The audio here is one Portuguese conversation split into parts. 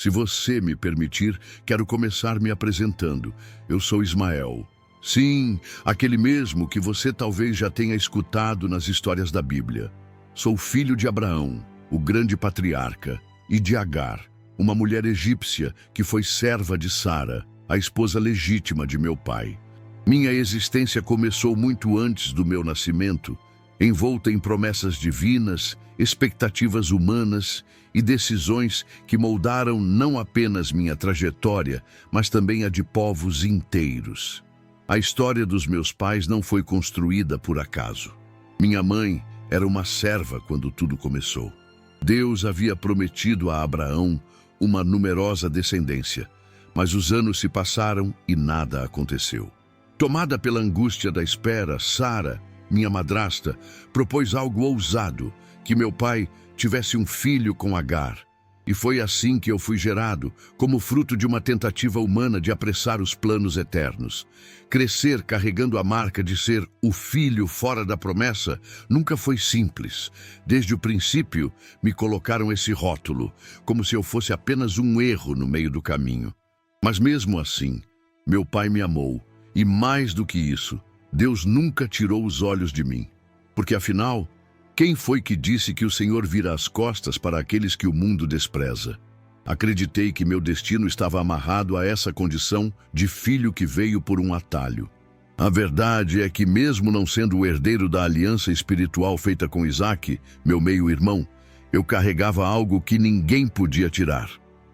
Se você me permitir, quero começar me apresentando. Eu sou Ismael. Sim, aquele mesmo que você talvez já tenha escutado nas histórias da Bíblia. Sou filho de Abraão, o grande patriarca, e de Agar, uma mulher egípcia que foi serva de Sara, a esposa legítima de meu pai. Minha existência começou muito antes do meu nascimento, envolta em promessas divinas, expectativas humanas e decisões que moldaram não apenas minha trajetória, mas também a de povos inteiros. A história dos meus pais não foi construída por acaso. Minha mãe era uma serva quando tudo começou. Deus havia prometido a Abraão uma numerosa descendência, mas os anos se passaram e nada aconteceu. Tomada pela angústia da espera, Sara, minha madrasta, propôs algo ousado, que meu pai tivesse um filho com Agar. E foi assim que eu fui gerado, como fruto de uma tentativa humana de apressar os planos eternos. Crescer carregando a marca de ser o filho fora da promessa nunca foi simples. Desde o princípio, me colocaram esse rótulo, como se eu fosse apenas um erro no meio do caminho. Mas mesmo assim, meu pai me amou, e mais do que isso, Deus nunca tirou os olhos de mim. Porque afinal, quem foi que disse que o Senhor vira as costas para aqueles que o mundo despreza? Acreditei que meu destino estava amarrado a essa condição de filho que veio por um atalho. A verdade é que, mesmo não sendo o herdeiro da aliança espiritual feita com Isaque, meu meio-irmão, eu carregava algo que ninguém podia tirar.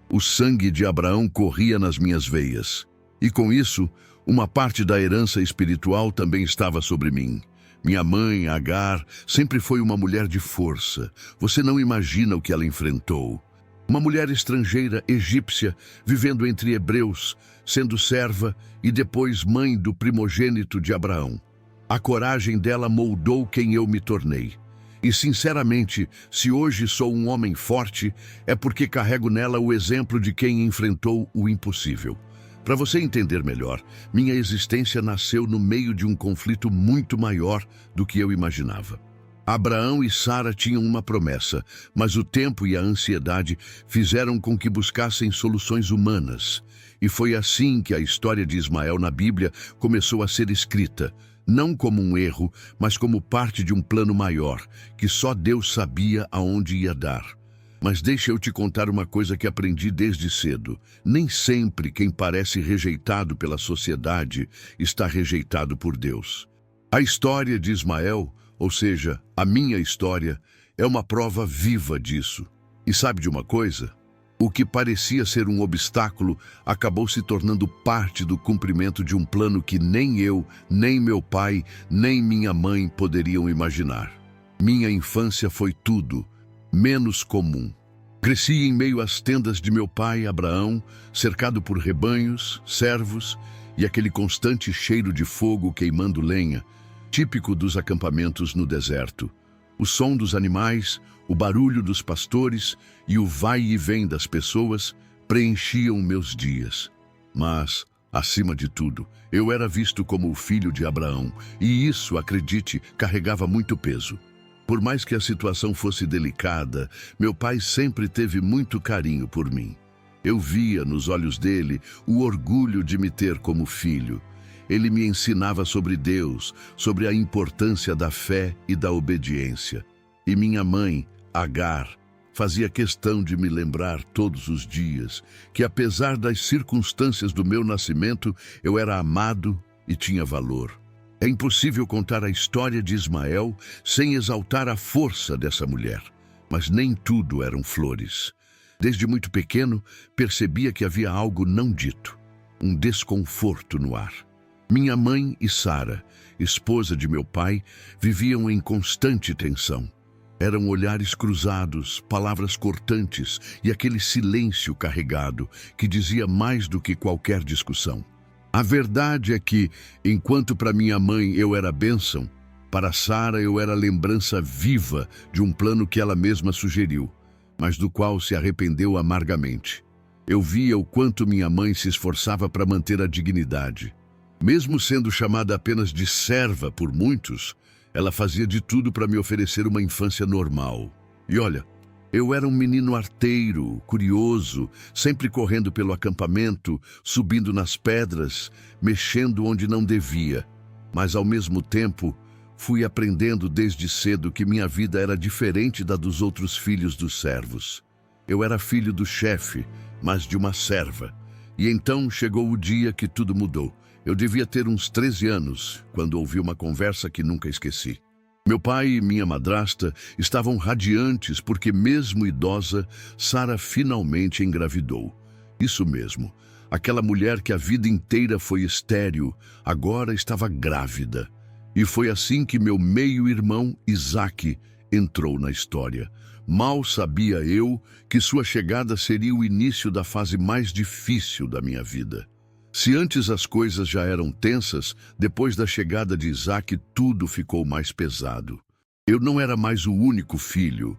O sangue de Abraão corria nas minhas veias. E com isso, uma parte da herança espiritual também estava sobre mim. Minha mãe, Agar, sempre foi uma mulher de força. Você não imagina o que ela enfrentou. Uma mulher estrangeira, egípcia, vivendo entre hebreus, sendo serva e depois mãe do primogênito de Abraão. A coragem dela moldou quem eu me tornei. E, sinceramente, se hoje sou um homem forte, é porque carrego nela o exemplo de quem enfrentou o impossível. Para você entender melhor, minha existência nasceu no meio de um conflito muito maior do que eu imaginava. Abraão e Sara tinham uma promessa, mas o tempo e a ansiedade fizeram com que buscassem soluções humanas. E foi assim que a história de Ismael na Bíblia começou a ser escrita, não como um erro, mas como parte de um plano maior, que só Deus sabia aonde ia dar. Mas deixa eu te contar uma coisa que aprendi desde cedo. Nem sempre quem parece rejeitado pela sociedade está rejeitado por Deus. A história de Ismael, ou seja, a minha história, é uma prova viva disso. E sabe de uma coisa? O que parecia ser um obstáculo acabou se tornando parte do cumprimento de um plano que nem eu, nem meu pai, nem minha mãe poderiam imaginar. Minha infância foi tudo menos comum. Cresci em meio às tendas de meu pai, Abraão, cercado por rebanhos, servos e aquele constante cheiro de fogo queimando lenha, típico dos acampamentos no deserto. O som dos animais, o barulho dos pastores e o vai e vem das pessoas preenchiam meus dias. Mas, acima de tudo, eu era visto como o filho de Abraão, e isso, acredite, carregava muito peso. Por mais que a situação fosse delicada, meu pai sempre teve muito carinho por mim. Eu via nos olhos dele o orgulho de me ter como filho. Ele me ensinava sobre Deus, sobre a importância da fé e da obediência. E minha mãe, Agar, fazia questão de me lembrar todos os dias que, apesar das circunstâncias do meu nascimento, eu era amado e tinha valor. É impossível contar a história de Ismael sem exaltar a força dessa mulher. Mas nem tudo eram flores. Desde muito pequeno, percebia que havia algo não dito, um desconforto no ar. Minha mãe e Sara, esposa de meu pai, viviam em constante tensão. Eram olhares cruzados, palavras cortantes e aquele silêncio carregado que dizia mais do que qualquer discussão. A verdade é que, enquanto para minha mãe eu era bênção, para Sara eu era lembrança viva de um plano que ela mesma sugeriu, mas do qual se arrependeu amargamente. Eu via o quanto minha mãe se esforçava para manter a dignidade. Mesmo sendo chamada apenas de serva por muitos, ela fazia de tudo para me oferecer uma infância normal. E olha, Eu era um menino arteiro, curioso, sempre correndo pelo acampamento, subindo nas pedras, mexendo onde não devia. Mas, ao mesmo tempo, fui aprendendo desde cedo que minha vida era diferente da dos outros filhos dos servos. Eu era filho do chefe, mas de uma serva. E então chegou o dia que tudo mudou. Eu devia ter uns 13 anos, quando ouvi uma conversa que nunca esqueci. Meu pai e minha madrasta estavam radiantes porque, mesmo idosa, Sara finalmente engravidou. Isso mesmo, aquela mulher que a vida inteira foi estéril, agora estava grávida. E foi assim que meu meio-irmão, Isaque, entrou na história. Mal sabia eu que sua chegada seria o início da fase mais difícil da minha vida. Se antes as coisas já eram tensas, depois da chegada de Isaque tudo ficou mais pesado. Eu não era mais o único filho,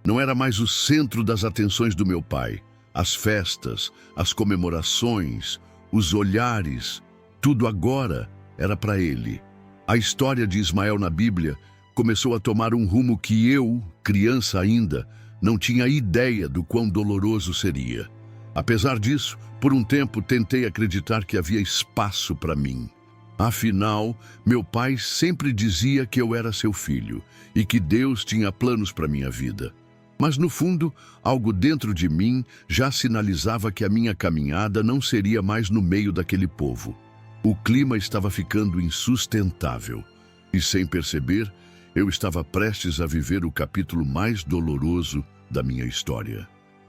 não era mais o centro das atenções do meu pai. As festas, as comemorações, os olhares, tudo agora era para ele. A história de Ismael na Bíblia começou a tomar um rumo que eu, criança ainda, não tinha ideia do quão doloroso seria. Apesar disso, por um tempo tentei acreditar que havia espaço para mim. Afinal, meu pai sempre dizia que eu era seu filho e que Deus tinha planos para minha vida. Mas no fundo, algo dentro de mim já sinalizava que a minha caminhada não seria mais no meio daquele povo. O clima estava ficando insustentável e, sem perceber, eu estava prestes a viver o capítulo mais doloroso da minha história.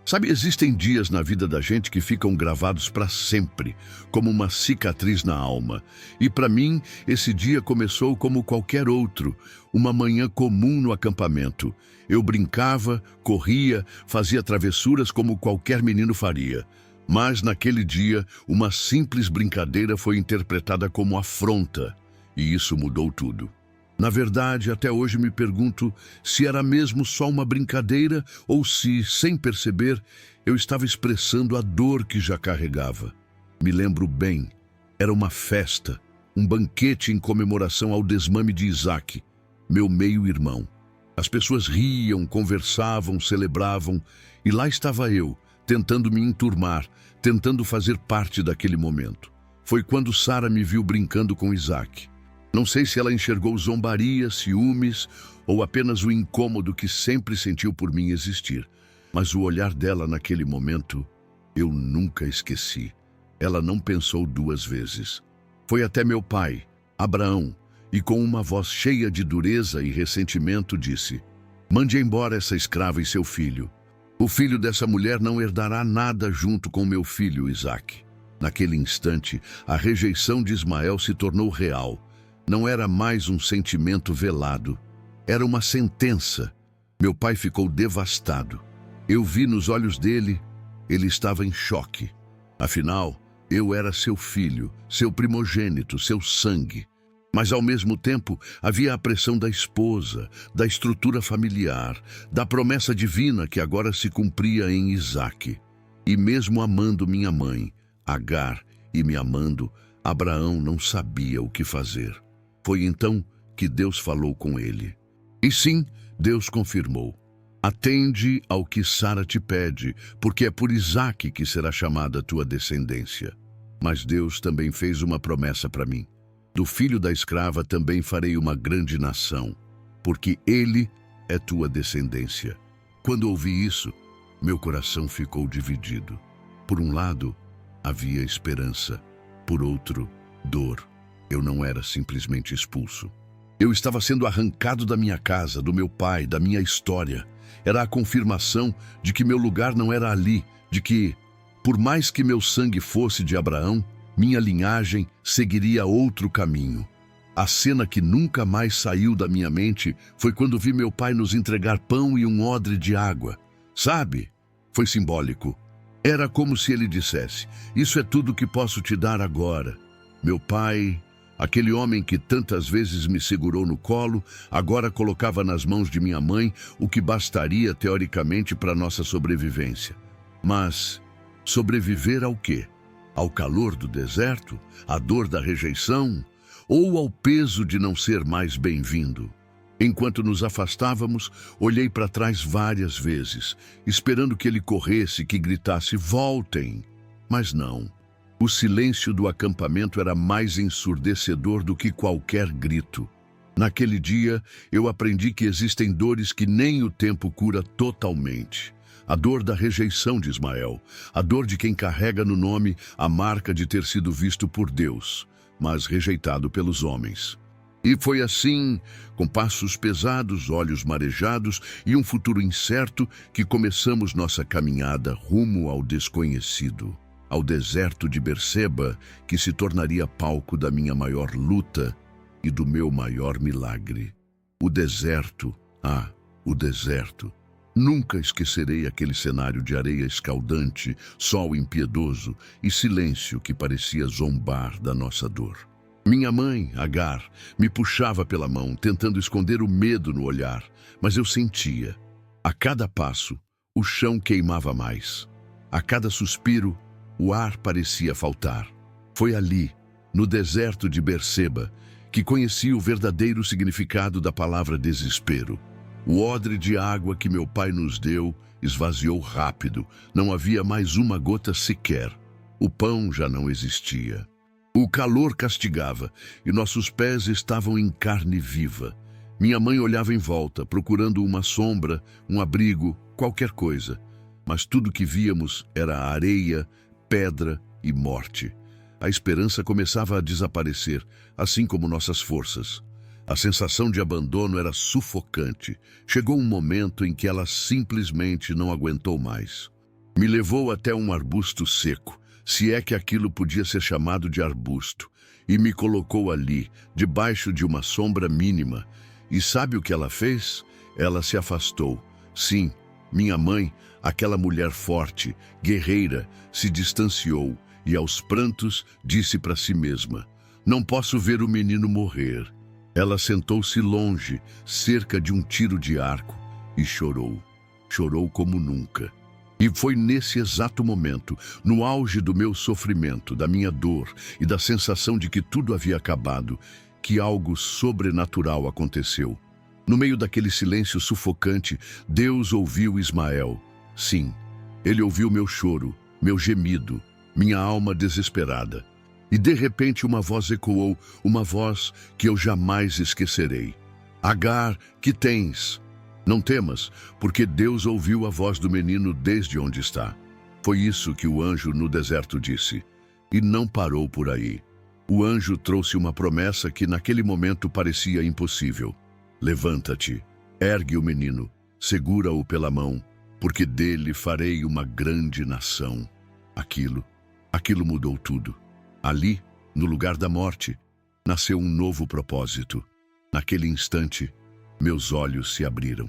Sabe, existem dias na vida da gente que ficam gravados para sempre, como uma cicatriz na alma. E para mim, esse dia começou como qualquer outro, uma manhã comum no acampamento. Eu brincava, corria, fazia travessuras como qualquer menino faria. Mas naquele dia, uma simples brincadeira foi interpretada como afronta, e isso mudou tudo. Na verdade, até hoje me pergunto se era mesmo só uma brincadeira ou se, sem perceber, eu estava expressando a dor que já carregava. Me lembro bem, era uma festa, um banquete em comemoração ao desmame de Isaque, meu meio-irmão. As pessoas riam, conversavam, celebravam, e lá estava eu, tentando me enturmar, tentando fazer parte daquele momento. Foi quando Sara me viu brincando com Isaque. Não sei se ela enxergou zombaria, ciúmes ou apenas o incômodo que sempre sentiu por mim existir. Mas o olhar dela naquele momento, eu nunca esqueci. Ela não pensou duas vezes. Foi até meu pai, Abraão, e com uma voz cheia de dureza e ressentimento disse: "Mande embora essa escrava e seu filho. O filho dessa mulher não herdará nada junto com meu filho Isaque." Naquele instante, a rejeição de Ismael se tornou real. Não era mais um sentimento velado. Era uma sentença. Meu pai ficou devastado. Eu vi nos olhos dele, ele estava em choque. Afinal, eu era seu filho, seu primogênito, seu sangue. Mas, ao mesmo tempo, havia a pressão da esposa, da estrutura familiar, da promessa divina que agora se cumpria em Isaque. E mesmo amando minha mãe, Agar, e me amando, Abraão não sabia o que fazer. Foi então que Deus falou com ele. E sim, Deus confirmou: "Atende ao que Sara te pede, porque é por Isaque que será chamada tua descendência." Mas Deus também fez uma promessa para mim: "Do filho da escrava também farei uma grande nação, porque ele é tua descendência." Quando ouvi isso, meu coração ficou dividido. Por um lado, havia esperança. Por outro, dor. Eu não era simplesmente expulso. Eu estava sendo arrancado da minha casa, do meu pai, da minha história. Era a confirmação de que meu lugar não era ali, de que, por mais que meu sangue fosse de Abraão, minha linhagem seguiria outro caminho. A cena que nunca mais saiu da minha mente foi quando vi meu pai nos entregar pão e um odre de água. Sabe? Foi simbólico. Era como se ele dissesse: "Isso é tudo que posso te dar agora." Meu pai, aquele homem que tantas vezes me segurou no colo, agora colocava nas mãos de minha mãe o que bastaria teoricamente para nossa sobrevivência. Mas sobreviver ao quê? Ao calor do deserto? À dor da rejeição? Ou ao peso de não ser mais bem-vindo? Enquanto nos afastávamos, olhei para trás várias vezes, esperando que ele corresse, que gritasse: "Voltem!" Mas não. O silêncio do acampamento era mais ensurdecedor do que qualquer grito. Naquele dia, eu aprendi que existem dores que nem o tempo cura totalmente. A dor da rejeição de Ismael, a dor de quem carrega no nome a marca de ter sido visto por Deus, mas rejeitado pelos homens. E foi assim, com passos pesados, olhos marejados e um futuro incerto, que começamos nossa caminhada rumo ao desconhecido, ao deserto de Berseba, que se tornaria palco da minha maior luta e do meu maior milagre. O deserto, o deserto. Nunca esquecerei aquele cenário de areia escaldante, sol impiedoso e silêncio que parecia zombar da nossa dor. Minha mãe, Agar, me puxava pela mão, tentando esconder o medo no olhar, mas eu sentia. A cada passo, o chão queimava mais. A cada suspiro, o ar parecia faltar. Foi ali, no deserto de Berseba, que conheci o verdadeiro significado da palavra desespero. O odre de água que meu pai nos deu esvaziou rápido, não havia mais uma gota sequer. O pão já não existia. O calor castigava e nossos pés estavam em carne viva. Minha mãe olhava em volta, procurando uma sombra, um abrigo, qualquer coisa. Mas tudo que víamos era areia, pedra e morte. A esperança começava a desaparecer, assim como nossas forças. A sensação de abandono era sufocante. Chegou um momento em que ela simplesmente não aguentou mais. Me levou até um arbusto seco, se é que aquilo podia ser chamado de arbusto, e me colocou ali, debaixo de uma sombra mínima. E sabe o que ela fez? Ela se afastou. Sim, minha mãe, aquela mulher forte, guerreira, se distanciou e aos prantos disse para si mesma: "Não posso ver o menino morrer." Ela sentou-se longe, cerca de um tiro de arco, e chorou. Chorou como nunca. E foi nesse exato momento, no auge do meu sofrimento, da minha dor e da sensação de que tudo havia acabado, que algo sobrenatural aconteceu. No meio daquele silêncio sufocante, Deus ouviu Ismael. Sim, ele ouviu meu choro, meu gemido, minha alma desesperada. E de repente uma voz ecoou, uma voz que eu jamais esquecerei. "Agar, que tens? Não temas, porque Deus ouviu a voz do menino desde onde está." Foi isso que o anjo no deserto disse. E não parou por aí. O anjo trouxe uma promessa que naquele momento parecia impossível. "Levanta-te, ergue o menino, segura-o pela mão, porque dele farei uma grande nação." Aquilo mudou tudo. Ali, no lugar da morte, nasceu um novo propósito. Naquele instante, meus olhos se abriram.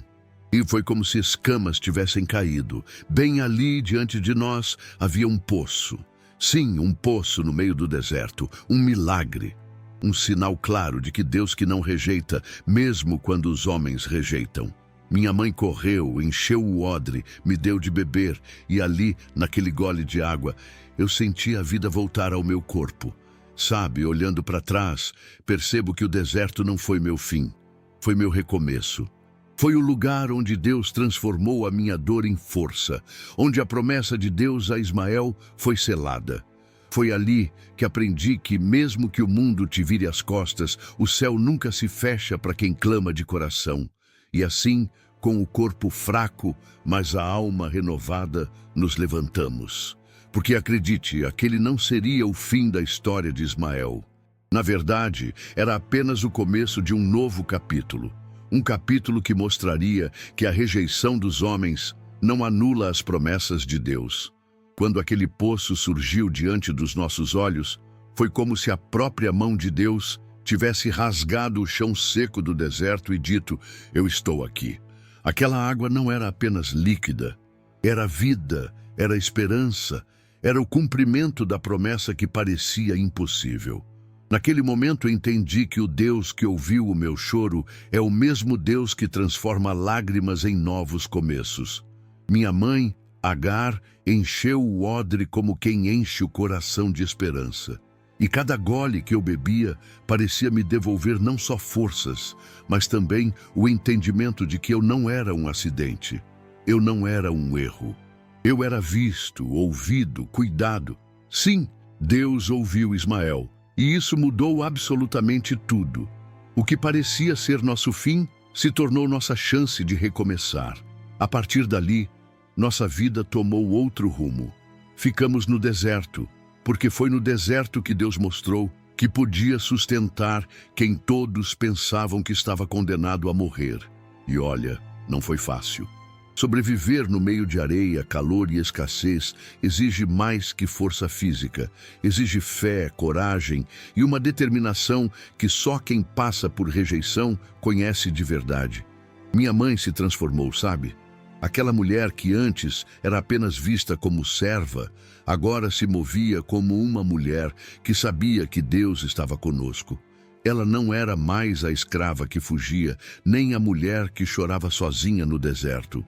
E foi como se escamas tivessem caído. Bem ali, diante de nós, havia um poço. Sim, um poço no meio do deserto. Um milagre. Um sinal claro de que Deus que não rejeita, mesmo quando os homens rejeitam. Minha mãe correu, encheu o odre, me deu de beber, e ali, naquele gole de água, eu senti a vida voltar ao meu corpo. Sabe, olhando para trás, percebo que o deserto não foi meu fim. Foi meu recomeço. Foi o lugar onde Deus transformou a minha dor em força, onde a promessa de Deus a Ismael foi selada. Foi ali que aprendi que, mesmo que o mundo te vire as costas, o céu nunca se fecha para quem clama de coração. E assim, com o corpo fraco, mas a alma renovada, nos levantamos. Porque acredite, aquele não seria o fim da história de Ismael. Na verdade, era apenas o começo de um novo capítulo. Um capítulo que mostraria que a rejeição dos homens não anula as promessas de Deus. Quando aquele poço surgiu diante dos nossos olhos, foi como se a própria mão de Deus tivesse rasgado o chão seco do deserto e dito: "Eu estou aqui." Aquela água não era apenas líquida, era vida, era esperança, era o cumprimento da promessa que parecia impossível. Naquele momento entendi que o Deus que ouviu o meu choro é o mesmo Deus que transforma lágrimas em novos começos. Minha mãe, Agar, encheu o odre como quem enche o coração de esperança. E cada gole que eu bebia parecia me devolver não só forças, mas também o entendimento de que eu não era um acidente. Eu não era um erro. Eu era visto, ouvido, cuidado. Sim, Deus ouviu Ismael, e isso mudou absolutamente tudo. O que parecia ser nosso fim se tornou nossa chance de recomeçar. A partir dali, nossa vida tomou outro rumo. Ficamos no deserto, porque foi no deserto que Deus mostrou que podia sustentar quem todos pensavam que estava condenado a morrer. E olha, não foi fácil. Sobreviver no meio de areia, calor e escassez exige mais que força física. Exige fé, coragem e uma determinação que só quem passa por rejeição conhece de verdade. Minha mãe se transformou, sabe? Aquela mulher que antes era apenas vista como serva, agora se movia como uma mulher que sabia que Deus estava conosco. Ela não era mais a escrava que fugia, nem a mulher que chorava sozinha no deserto.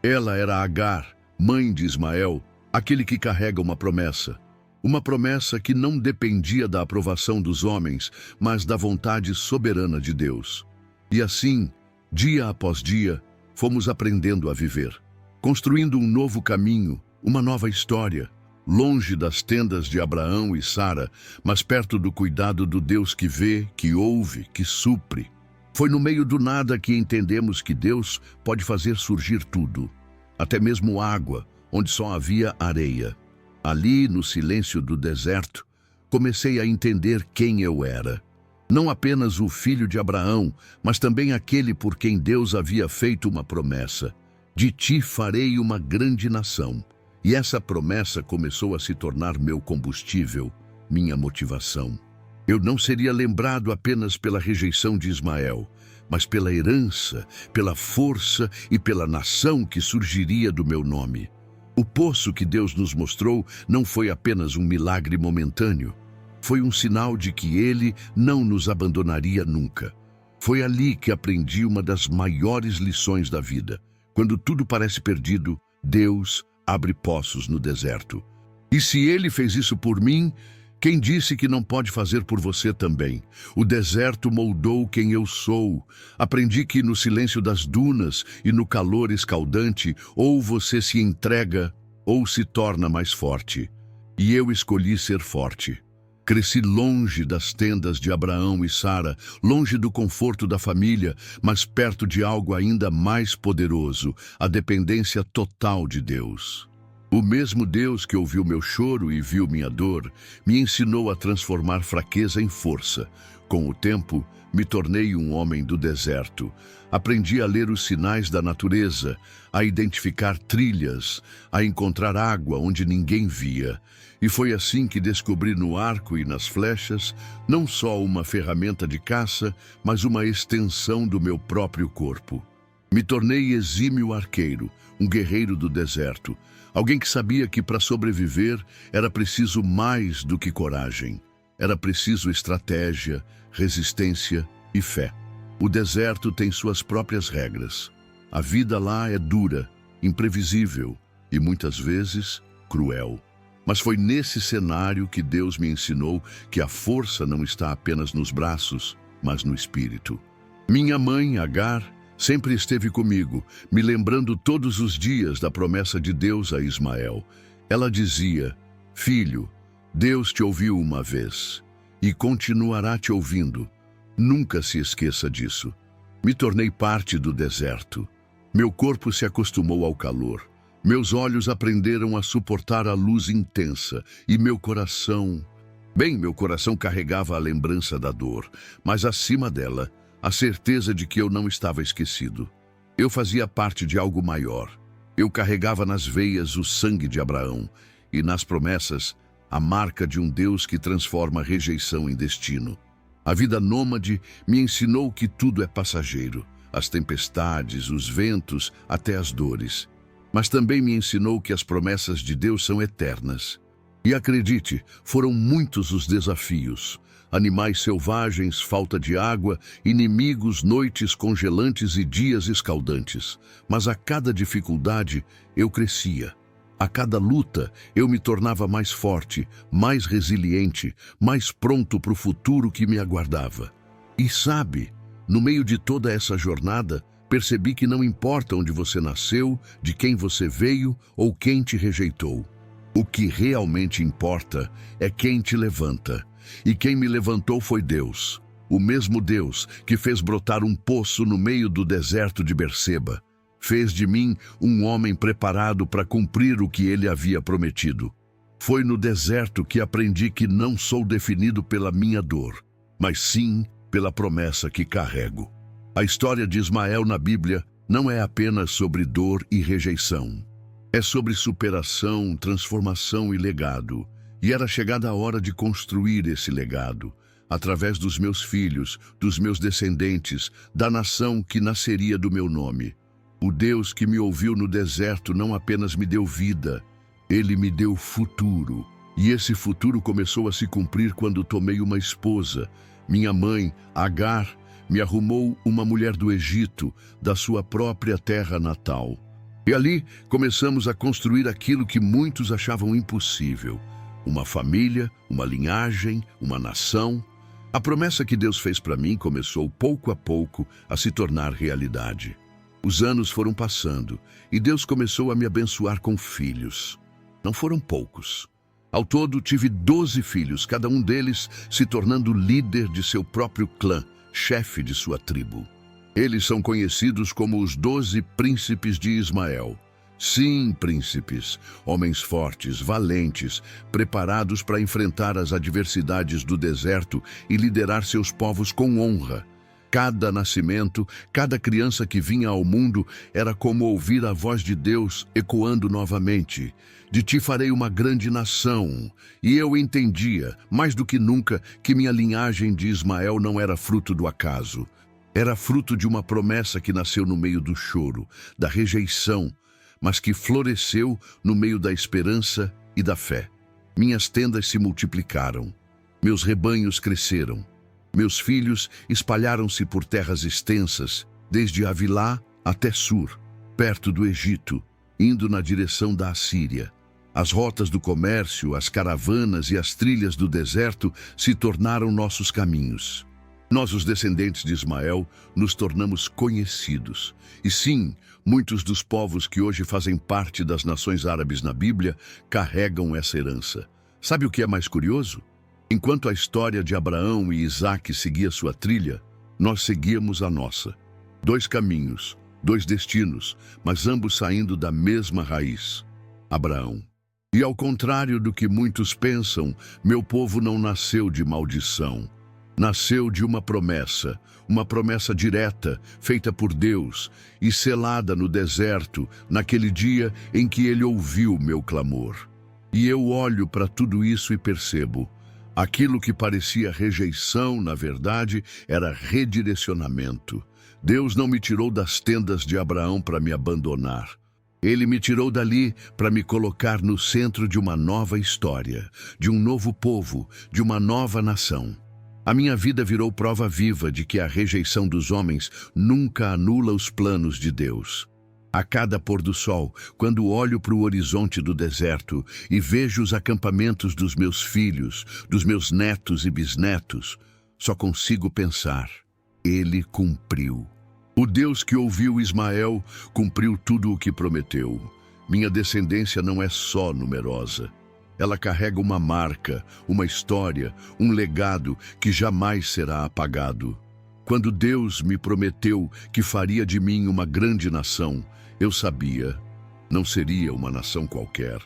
Ela era Agar, mãe de Ismael, aquele que carrega uma promessa. Uma promessa que não dependia da aprovação dos homens, mas da vontade soberana de Deus. E assim, dia após dia, fomos aprendendo a viver, construindo um novo caminho, uma nova história, longe das tendas de Abraão e Sara, mas perto do cuidado do Deus que vê, que ouve, que supre. Foi no meio do nada que entendemos que Deus pode fazer surgir tudo, até mesmo água, onde só havia areia. Ali, no silêncio do deserto, comecei a entender quem eu era. Não apenas o filho de Abraão, mas também aquele por quem Deus havia feito uma promessa. De ti farei uma grande nação. E essa promessa começou a se tornar meu combustível, minha motivação. Eu não seria lembrado apenas pela rejeição de Ismael, mas pela herança, pela força e pela nação que surgiria do meu nome. O poço que Deus nos mostrou não foi apenas um milagre momentâneo. Foi um sinal de que Ele não nos abandonaria nunca. Foi ali que aprendi uma das maiores lições da vida. Quando tudo parece perdido, Deus abre poços no deserto. E se Ele fez isso por mim, quem disse que não pode fazer por você também? O deserto moldou quem eu sou. Aprendi que no silêncio das dunas e no calor escaldante, ou você se entrega ou se torna mais forte. E eu escolhi ser forte. Cresci longe das tendas de Abraão e Sara, longe do conforto da família, mas perto de algo ainda mais poderoso, a dependência total de Deus. O mesmo Deus que ouviu meu choro e viu minha dor, me ensinou a transformar fraqueza em força. Com o tempo, me tornei um homem do deserto. Aprendi a ler os sinais da natureza, a identificar trilhas, a encontrar água onde ninguém via. E foi assim que descobri no arco e nas flechas não só uma ferramenta de caça, mas uma extensão do meu próprio corpo. Me tornei exímio arqueiro, um guerreiro do deserto, alguém que sabia que para sobreviver era preciso mais do que coragem. Era preciso estratégia, resistência e fé. O deserto tem suas próprias regras. A vida lá é dura, imprevisível e muitas vezes cruel. Mas foi nesse cenário que Deus me ensinou que a força não está apenas nos braços, mas no espírito. Minha mãe, Agar, sempre esteve comigo, me lembrando todos os dias da promessa de Deus a Ismael. Ela dizia: "Filho, Deus te ouviu uma vez e continuará te ouvindo. Nunca se esqueça disso." Me tornei parte do deserto. Meu corpo se acostumou ao calor. Meus olhos aprenderam a suportar a luz intensa e meu coração carregava a lembrança da dor, mas acima dela, a certeza de que eu não estava esquecido. Eu fazia parte de algo maior. Eu carregava nas veias o sangue de Abraão e nas promessas a marca de um Deus que transforma rejeição em destino. A vida nômade me ensinou que tudo é passageiro, as tempestades, os ventos, até as dores. Mas também me ensinou que as promessas de Deus são eternas. E acredite, foram muitos os desafios. Animais selvagens, falta de água, inimigos, noites congelantes e dias escaldantes. Mas a cada dificuldade eu crescia. A cada luta, eu me tornava mais forte, mais resiliente, mais pronto para o futuro que me aguardava. E sabe, no meio de toda essa jornada, percebi que não importa onde você nasceu, de quem você veio ou quem te rejeitou. O que realmente importa é quem te levanta. E quem me levantou foi Deus. O mesmo Deus que fez brotar um poço no meio do deserto de Berseba. Fez de mim um homem preparado para cumprir o que ele havia prometido. Foi no deserto que aprendi que não sou definido pela minha dor, mas sim pela promessa que carrego. A história de Ismael na Bíblia não é apenas sobre dor e rejeição. É sobre superação, transformação e legado. E era chegada a hora de construir esse legado, através dos meus filhos, dos meus descendentes, da nação que nasceria do meu nome. O Deus que me ouviu no deserto não apenas me deu vida, Ele me deu futuro. E esse futuro começou a se cumprir quando tomei uma esposa. Minha mãe, Agar, me arrumou uma mulher do Egito, da sua própria terra natal. E ali começamos a construir aquilo que muitos achavam impossível. Uma família, uma linhagem, uma nação. A promessa que Deus fez para mim começou pouco a pouco a se tornar realidade. Os anos foram passando e Deus começou a me abençoar com filhos. Não foram poucos. Ao todo, tive 12 filhos, cada um deles se tornando líder de seu próprio clã, chefe de sua tribo. Eles são conhecidos como os 12 príncipes de Ismael. Sim, príncipes, homens fortes, valentes, preparados para enfrentar as adversidades do deserto e liderar seus povos com honra. Cada nascimento, cada criança que vinha ao mundo era como ouvir a voz de Deus ecoando novamente. De ti farei uma grande nação. E eu entendia, mais do que nunca, que minha linhagem de Ismael não era fruto do acaso. Era fruto de uma promessa que nasceu no meio do choro, da rejeição, mas que floresceu no meio da esperança e da fé. Minhas tendas se multiplicaram, meus rebanhos cresceram. Meus filhos espalharam-se por terras extensas, desde Avilá até Sur, perto do Egito, indo na direção da Assíria. As rotas do comércio, as caravanas e as trilhas do deserto se tornaram nossos caminhos. Nós, os descendentes de Ismael, nos tornamos conhecidos. E sim, muitos dos povos que hoje fazem parte das nações árabes na Bíblia carregam essa herança. Sabe o que é mais curioso? Enquanto a história de Abraão e Isaque seguia sua trilha, nós seguíamos a nossa. 2 caminhos, 2 destinos, mas ambos saindo da mesma raiz, Abraão. E ao contrário do que muitos pensam, meu povo não nasceu de maldição. Nasceu de uma promessa direta, feita por Deus e selada no deserto, naquele dia em que Ele ouviu meu clamor. E eu olho para tudo isso e percebo: aquilo que parecia rejeição, na verdade, era redirecionamento. Deus não me tirou das tendas de Abraão para me abandonar. Ele me tirou dali para me colocar no centro de uma nova história, de um novo povo, de uma nova nação. A minha vida virou prova viva de que a rejeição dos homens nunca anula os planos de Deus. A cada pôr do sol, quando olho para o horizonte do deserto e vejo os acampamentos dos meus filhos, dos meus netos e bisnetos, só consigo pensar: Ele cumpriu. O Deus que ouviu Ismael cumpriu tudo o que prometeu. Minha descendência não é só numerosa. Ela carrega uma marca, uma história, um legado que jamais será apagado. Quando Deus me prometeu que faria de mim uma grande nação, eu sabia, não seria uma nação qualquer.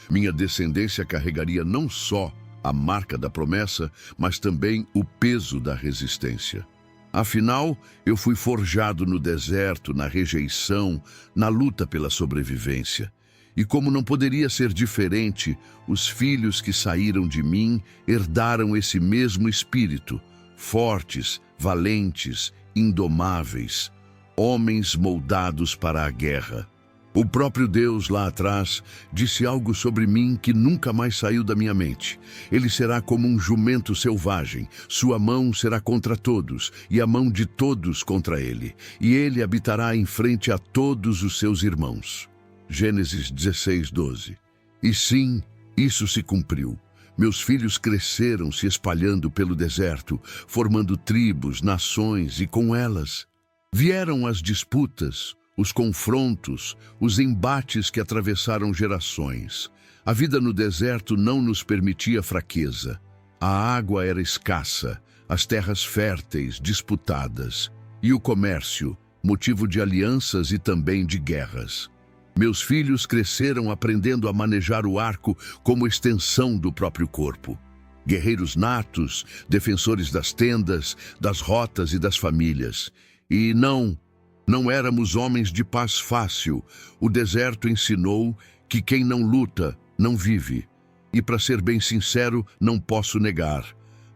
Minha descendência carregaria não só a marca da promessa, mas também o peso da resistência. Afinal, eu fui forjado no deserto, na rejeição, na luta pela sobrevivência. E como não poderia ser diferente, os filhos que saíram de mim herdaram esse mesmo espírito, fortes, valentes, indomáveis, homens moldados para a guerra. O próprio Deus lá atrás disse algo sobre mim que nunca mais saiu da minha mente. Ele será como um jumento selvagem, sua mão será contra todos, e a mão de todos contra ele, e ele habitará em frente a todos os seus irmãos. Gênesis 16:12. E sim, isso se cumpriu. Meus filhos cresceram se espalhando pelo deserto, formando tribos, nações e com elas vieram as disputas, os confrontos, os embates que atravessaram gerações. A vida no deserto não nos permitia fraqueza. A água era escassa, as terras férteis, disputadas, e o comércio, motivo de alianças e também de guerras. Meus filhos cresceram aprendendo a manejar o arco como extensão do próprio corpo. Guerreiros natos, defensores das tendas, das rotas e das famílias. E não éramos homens de paz fácil. O deserto ensinou que quem não luta, não vive. E para ser bem sincero, não posso negar.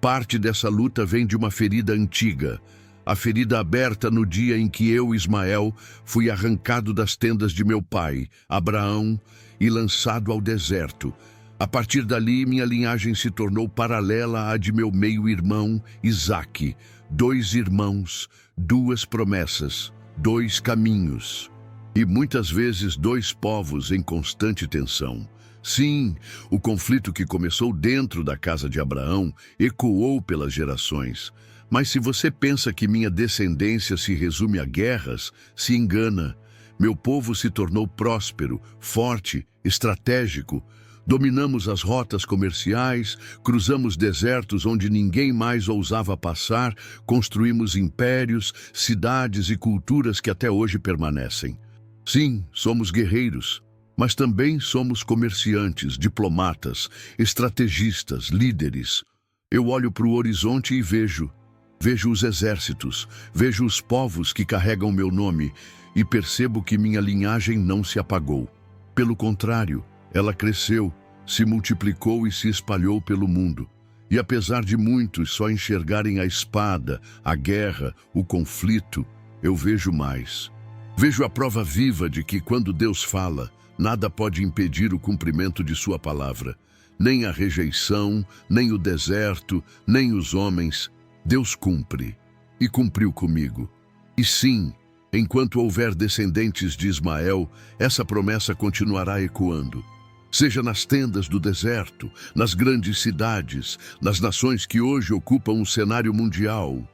Parte dessa luta vem de uma ferida antiga. A ferida aberta no dia em que eu, Ismael, fui arrancado das tendas de meu pai, Abraão, e lançado ao deserto. A partir dali, minha linhagem se tornou paralela à de meu meio-irmão, Isaque. 2 irmãos, 2 promessas, 2 caminhos. E muitas vezes 2 povos em constante tensão. Sim, o conflito que começou dentro da casa de Abraão ecoou pelas gerações. Mas se você pensa que minha descendência se resume a guerras, se engana. Meu povo se tornou próspero, forte, estratégico. Dominamos as rotas comerciais, cruzamos desertos onde ninguém mais ousava passar, construímos impérios, cidades e culturas que até hoje permanecem. Sim, somos guerreiros, mas também somos comerciantes, diplomatas, estrategistas, líderes. Eu olho para o horizonte e vejo os exércitos, vejo os povos que carregam meu nome e percebo que minha linhagem não se apagou. Pelo contrário, ela cresceu, se multiplicou e se espalhou pelo mundo. E apesar de muitos só enxergarem a espada, a guerra, o conflito, eu vejo mais. Vejo a prova viva de que quando Deus fala, nada pode impedir o cumprimento de sua palavra. Nem a rejeição, nem o deserto, nem os homens. Deus cumpre, e cumpriu comigo. E sim, enquanto houver descendentes de Ismael, essa promessa continuará ecoando. Seja nas tendas do deserto, nas grandes cidades, nas nações que hoje ocupam um cenário mundial.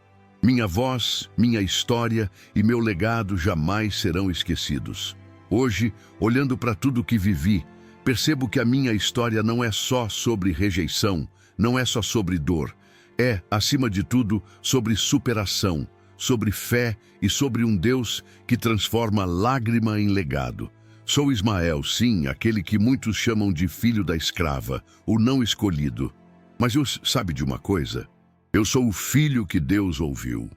Minha voz, minha história e meu legado jamais serão esquecidos. Hoje, olhando para tudo o que vivi, percebo que a minha história não é só sobre rejeição, não é só sobre dor. É, acima de tudo, sobre superação, sobre fé e sobre um Deus que transforma lágrima em legado. Sou Ismael, sim, aquele que muitos chamam de filho da escrava, o não escolhido. Mas sabe de uma coisa? Eu sou o filho que Deus ouviu.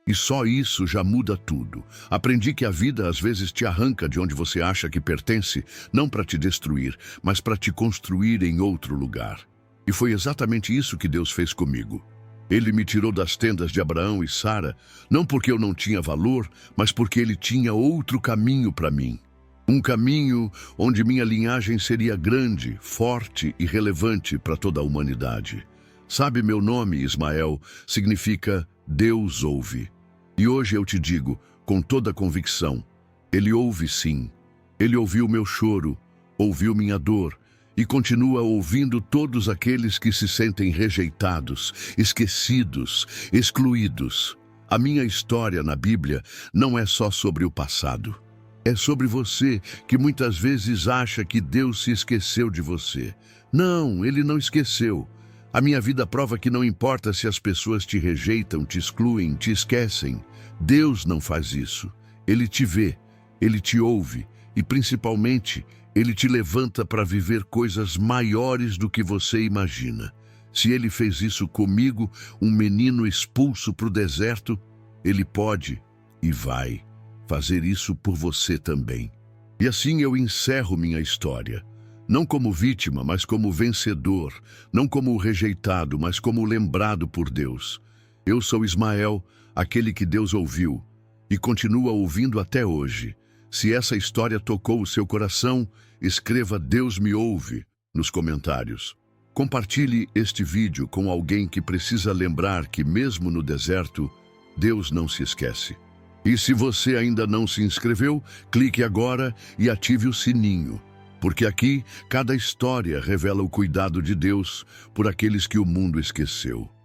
E só isso já muda tudo. Aprendi que a vida às vezes te arranca de onde você acha que pertence, não para te destruir, mas para te construir em outro lugar. E foi exatamente isso que Deus fez comigo. Ele me tirou das tendas de Abraão e Sara, não porque eu não tinha valor, mas porque ele tinha outro caminho para mim. Um caminho onde minha linhagem seria grande, forte e relevante para toda a humanidade. Sabe, meu nome, Ismael, significa Deus ouve. E hoje eu te digo, com toda convicção, Ele ouve sim. Ele ouviu meu choro, ouviu minha dor, e continua ouvindo todos aqueles que se sentem rejeitados, esquecidos, excluídos. A minha história na Bíblia não é só sobre o passado. É sobre você, que muitas vezes acha que Deus se esqueceu de você. Não, Ele não esqueceu. A minha vida prova que não importa se as pessoas te rejeitam, te excluem, te esquecem. Deus não faz isso. Ele te vê, Ele te ouve e, principalmente, Ele te levanta para viver coisas maiores do que você imagina. Se Ele fez isso comigo, um menino expulso para o deserto, Ele pode e vai fazer isso por você também. E assim eu encerro minha história. Não como vítima, mas como vencedor. Não como o rejeitado, mas como o lembrado por Deus. Eu sou Ismael, aquele que Deus ouviu e continua ouvindo até hoje. Se essa história tocou o seu coração, escreva "Deus me ouve" nos comentários. Compartilhe este vídeo com alguém que precisa lembrar que mesmo no deserto, Deus não se esquece. E se você ainda não se inscreveu, clique agora e ative o sininho. Porque aqui, cada história revela o cuidado de Deus por aqueles que o mundo esqueceu.